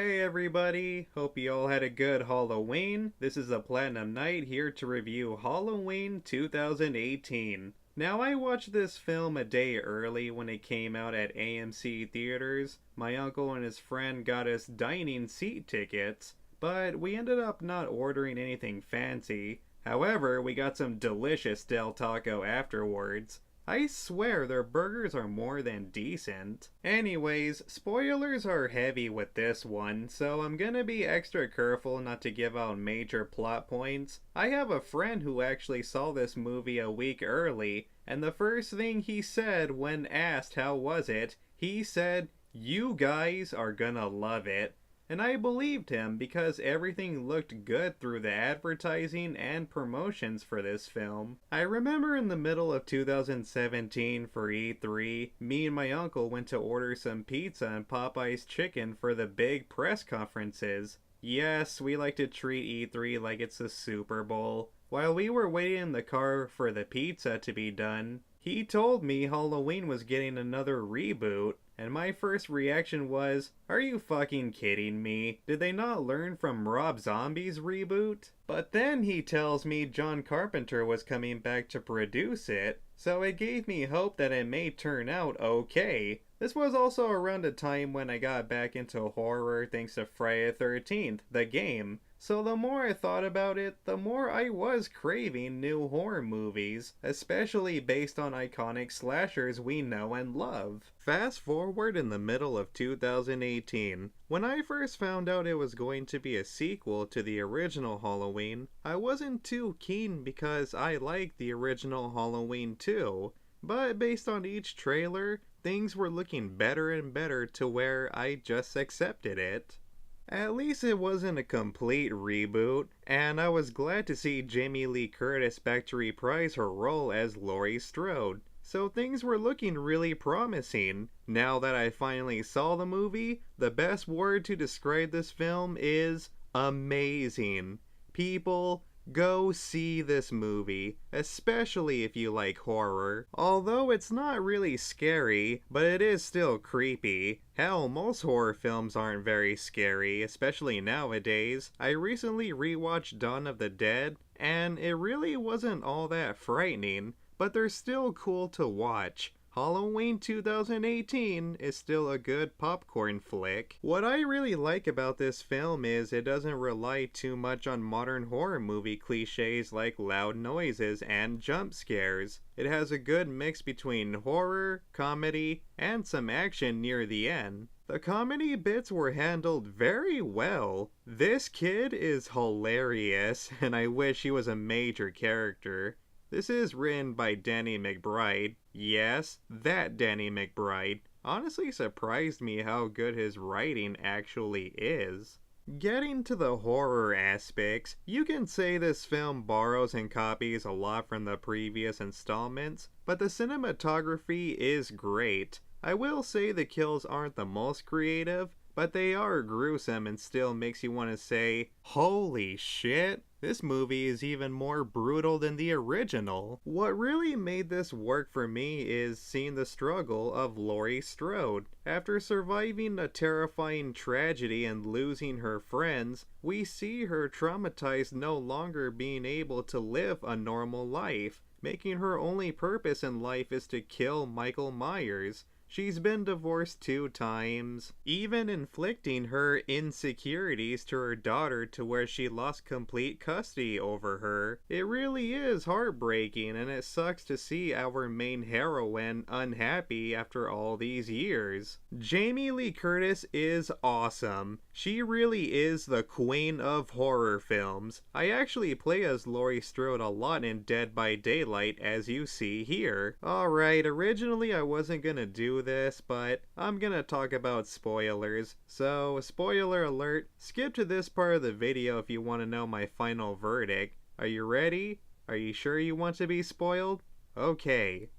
Hey everybody, hope you all had a good Halloween. This is a Platinum Knight here to review Halloween 2018. Now I watched this film a day early when it came out at AMC theaters. My uncle and his friend got us dining seat tickets, but we ended up not ordering anything fancy. However, we got some delicious Del Taco afterwards. I swear their burgers are more than decent. Anyways, spoilers are heavy with this one, so I'm gonna be extra careful not to give out major plot points. I have a friend who actually saw this movie a week early, and the first thing he said when asked how was it, he said, "You guys are gonna love it." And I believed him because everything looked good through the advertising and promotions for this film. I remember in the middle of 2017 for E3, me and my uncle went to order some pizza and Popeye's chicken for the big press conferences. Yes, we like to treat E3 like it's the Super Bowl. While we were waiting in the car for the pizza to be done, he told me Halloween was getting another reboot, and my first reaction was, are you fucking kidding me? Did they not learn from Rob Zombie's reboot? But then he tells me John Carpenter was coming back to produce it, so it gave me hope that it may turn out okay. This was also around a time when I got back into horror thanks to Friday the 13th, the game. So the more I thought about it, the more I was craving new horror movies, especially based on iconic slashers we know and love. Fast forward in the middle of 2018. When I first found out it was going to be a sequel to the original Halloween, I wasn't too keen because I liked the original Halloween too. But based on each trailer, things were looking better and better to where I just accepted it. At least it wasn't a complete reboot, and I was glad to see Jamie Lee Curtis back to reprise her role as Laurie Strode. So things were looking really promising. Now that I finally saw the movie, the best word to describe this film is amazing. People, go see this movie, especially if you like horror. Although it's not really scary, but it is still creepy. Hell, most horror films aren't very scary, especially nowadays. I recently rewatched Dawn of the Dead, and it really wasn't all that frightening, but they're still cool to watch. Halloween 2018 is still a good popcorn flick. What I really like about this film is it doesn't rely too much on modern horror movie cliches like loud noises and jump scares. It has a good mix between horror, comedy, and some action near the end. The comedy bits were handled very well. This kid is hilarious, and I wish he was a major character. This is written by Danny McBride. Yes, that Danny McBride. Honestly surprised me how good his writing actually is. Getting to the horror aspects, you can say this film borrows and copies a lot from the previous installments, but the cinematography is great. I will say the kills aren't the most creative, but they are gruesome and still makes you want to say, holy shit, this movie is even more brutal than the original. What really made this work for me is seeing the struggle of Laurie Strode. After surviving a terrifying tragedy and losing her friends, we see her traumatized no longer being able to live a normal life, making her only purpose in life is to kill Michael Myers. She's been divorced 2 times, even inflicting her insecurities to her daughter to where she lost complete custody over her. It really is heartbreaking, and it sucks to see our main heroine unhappy after all these years. Jamie Lee Curtis is awesome. She really is the queen of horror films. I actually play as Laurie Strode a lot in Dead by Daylight, as you see here. Alright, originally I wasn't gonna do this, but I'm gonna talk about spoilers. So, spoiler alert, skip to this part of the video if you want to know my final verdict. Are you ready? Are you sure you want to be spoiled? Okay.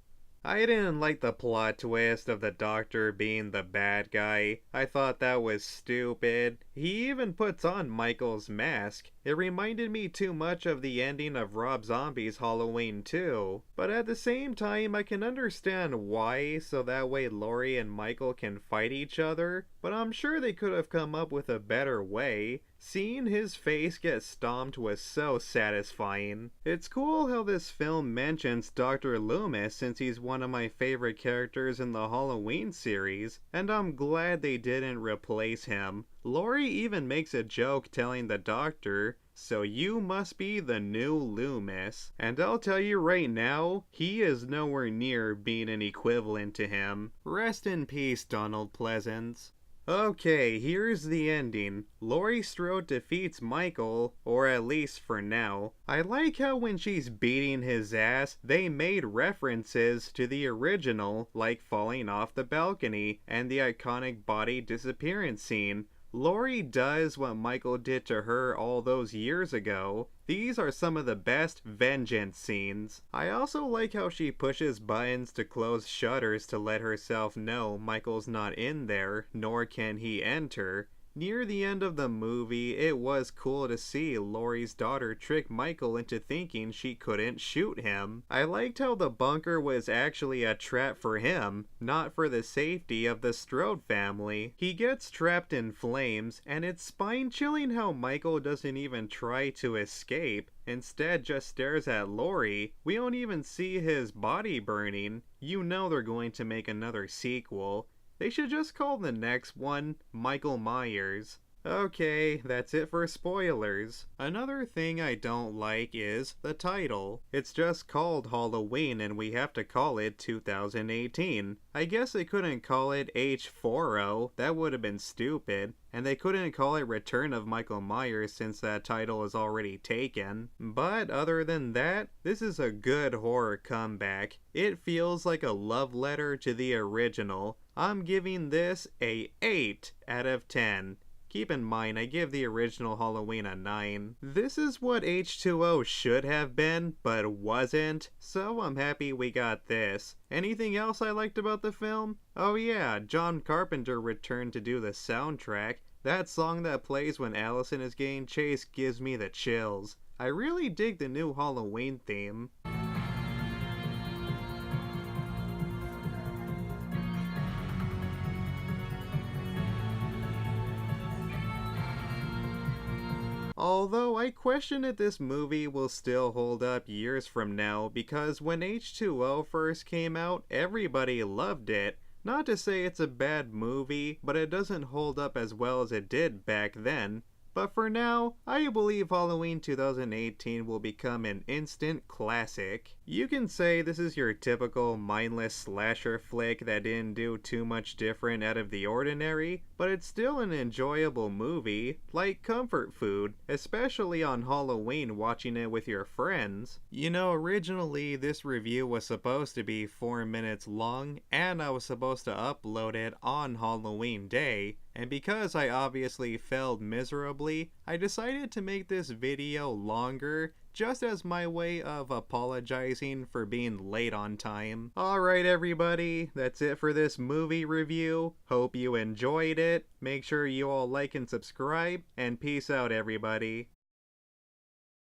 I didn't like the plot twist of the doctor being the bad guy. I thought that was stupid. He even puts on Michael's mask. It reminded me too much of the ending of Rob Zombie's Halloween 2. But at the same time, I can understand why, so that way Laurie and Michael can fight each other. But I'm sure they could have come up with a better way. Seeing his face get stomped was so satisfying. It's cool how this film mentions Dr. Loomis since he's one of my favorite characters in the Halloween series, and I'm glad they didn't replace him. Laurie even makes a joke telling the doctor, "So you must be the new Loomis." And I'll tell you right now, he is nowhere near being an equivalent to him. Rest in peace, Donald Pleasence. Okay, here's the ending. Laurie Strode defeats Michael, or at least for now. I like how when she's beating his ass, they made references to the original, like falling off the balcony and the iconic body disappearance scene. Laurie does what Michael did to her all those years ago. These are some of the best vengeance scenes. I also like how she pushes buttons to close shutters to let herself know Michael's not in there, nor can he enter. Near the end of the movie, it was cool to see Laurie's daughter trick Michael into thinking she couldn't shoot him. I liked how the bunker was actually a trap for him, not for the safety of the Strode family. He gets trapped in flames, and it's spine-chilling how Michael doesn't even try to escape, instead just stares at Laurie. We don't even see his body burning. You know they're going to make another sequel. They should just call the next one Michael Myers. Okay, that's it for spoilers. Another thing I don't like is the title. It's just called Halloween and we have to call it 2018. I guess they couldn't call it H40, that would have been stupid. And they couldn't call it Return of Michael Myers since that title is already taken. But other than that, this is a good horror comeback. It feels like a love letter to the original. I'm giving this a 8 out of 10. Keep in mind, I give the original Halloween a 9. This is what H2O should have been, but wasn't, so I'm happy we got this. Anything else I liked about the film? Oh yeah, John Carpenter returned to do the soundtrack. That song that plays when Allison is getting chased gives me the chills. I really dig the new Halloween theme. Although I question if this movie will still hold up years from now because when H2O first came out, everybody loved it. Not to say it's a bad movie, but it doesn't hold up as well as it did back then. But for now, I believe Halloween 2018 will become an instant classic. You can say this is your typical mindless slasher flick that didn't do too much different out of the ordinary, but it's still an enjoyable movie, like comfort food, especially on Halloween watching it with your friends. You know, originally this review was supposed to be 4 minutes long, and I was supposed to upload it on Halloween Day, and because I obviously failed miserably, I decided to make this video longer just as my way of apologizing for being late on time. Alright everybody, that's it for this movie review. Hope you enjoyed it. Make sure you all like and subscribe, and peace out everybody.